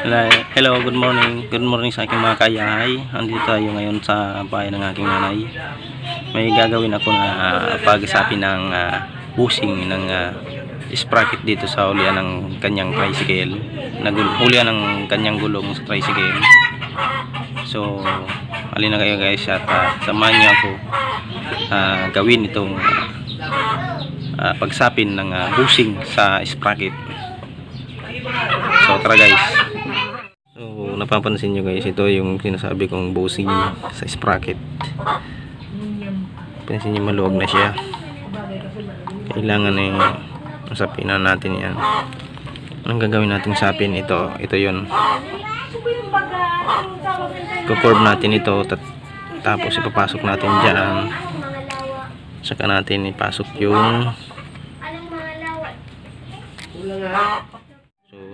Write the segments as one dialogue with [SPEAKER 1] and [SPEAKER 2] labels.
[SPEAKER 1] Hello, good morning. Good morning sa aking mga kayahay. Andito tayo ngayon sa bahay ng aking nanay. May gagawin ako na pag-asapi ng busing ng sprocket dito sa hulihan ng kanyang tricycle. Hulihan ng kanyang gulong sa tricycle. So, alin na kayo guys at samahan niyo ako gawin itong pagsapin ng busing sa sprocket. So tara guys. So napapansin nyo guys, ito yung sinasabi kong busing sa sprocket. Pansin nyo maluwag na siya. Kailangan sapin na natin yan. Anong gagawin natin sapin? Ito yun. Kukurb natin ito tapos ipapasok natin dyan. Saka natin ipasok yung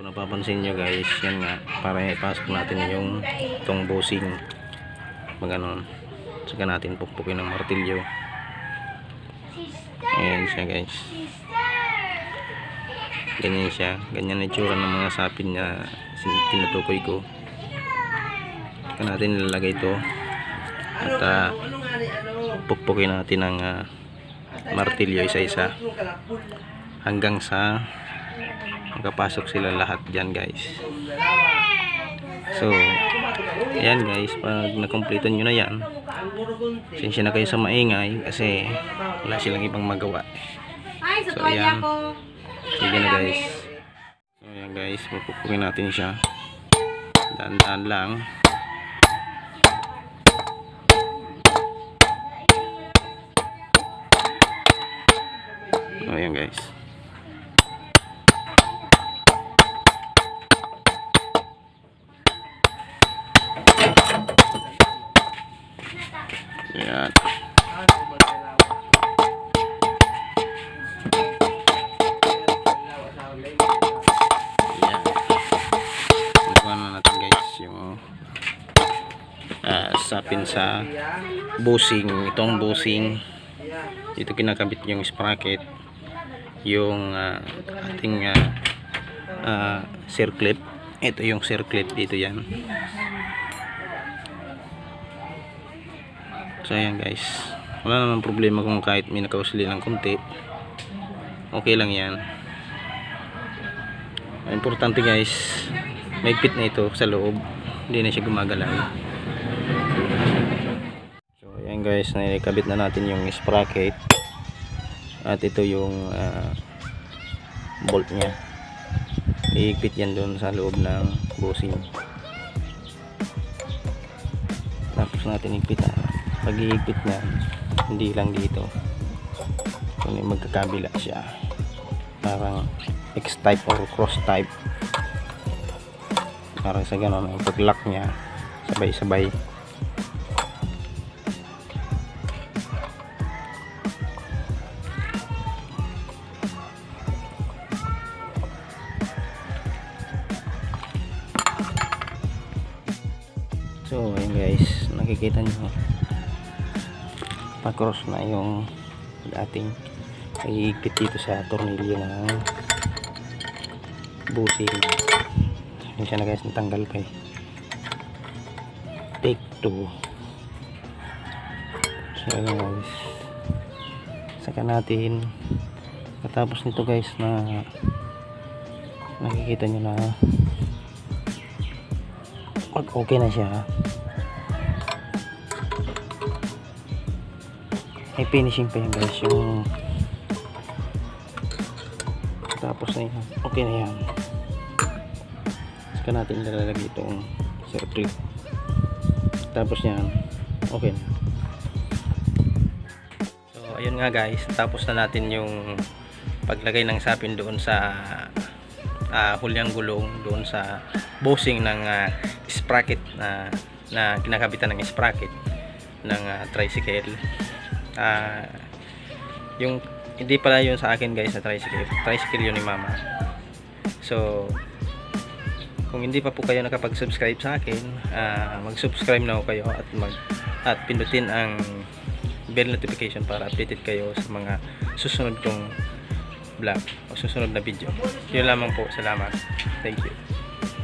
[SPEAKER 1] napapansin nyo guys, yan nga, para ipasok natin yung itong busing maganon. Saka natin pukpukin ng martilyo. Ayan siya guys, ganyan siya, ganyan na itsura ng mga sapin na tinutukoy ko. Saka natin nilalagay ito at pukpukin natin ng martilyo isa-isa hanggang sa magkapasok sila lahat dyan guys. So ayan guys, pag nakumpleto nyo na yan, sensya na kayo sa maingay kasi wala silang ibang magawa. So ayan, sige na guys. So ayan guys, pupukin natin siya daan-daan lang. So ayan guys. Ayan. Nagawa na natin guys yung sapin sa busing. Itong busing, dito kinakabit yung sprocket, yung ating circlip. Ito yung circlip dito yan. So ayan guys, wala namang problema kung kahit may nakausli ng konti, okay lang yan. Importante guys, maigpit na ito sa loob, hindi na siya gumagalaw. So ayan guys, nakikabit na natin yung sprocket at ito yung bolt nya. Iigpit yan doon sa loob ng busing, tapos natin igpitan. Pag-iigpit na, hindi lang dito, kundi magkakabila siya, parang X-type or cross-type, para sa gano'n ang pag-lock nya sabay-sabay. So ayun guys, nakikita nyo pa-cross na yung ating iigpit dito sa tornilyo ng busing. Yan siya na guys, natanggal pa eh. Take 2. So yun guys, saka natin katapos nito guys, na nakikita nyo na okay na siya. May finishing pa yan guys, yung tapos na yan, okay na yan. Saka natin ilalagay itong circlip, tapos yan, okay na. So ayun nga guys, tapos na natin yung paglagay ng sapin doon sa hulyang gulong, doon sa busing ng sprocket na kinakabitan ng sprocket ng tricycle. Yung hindi pala yun sa akin guys na tricycle yun ni mama. So kung hindi pa po kayo nakapag-subscribe sa akin, mag-subscribe na po kayo at pindutin ang bell notification para updated kayo sa mga susunod kong vlog o susunod na video. Yun lamang po, salamat, thank you.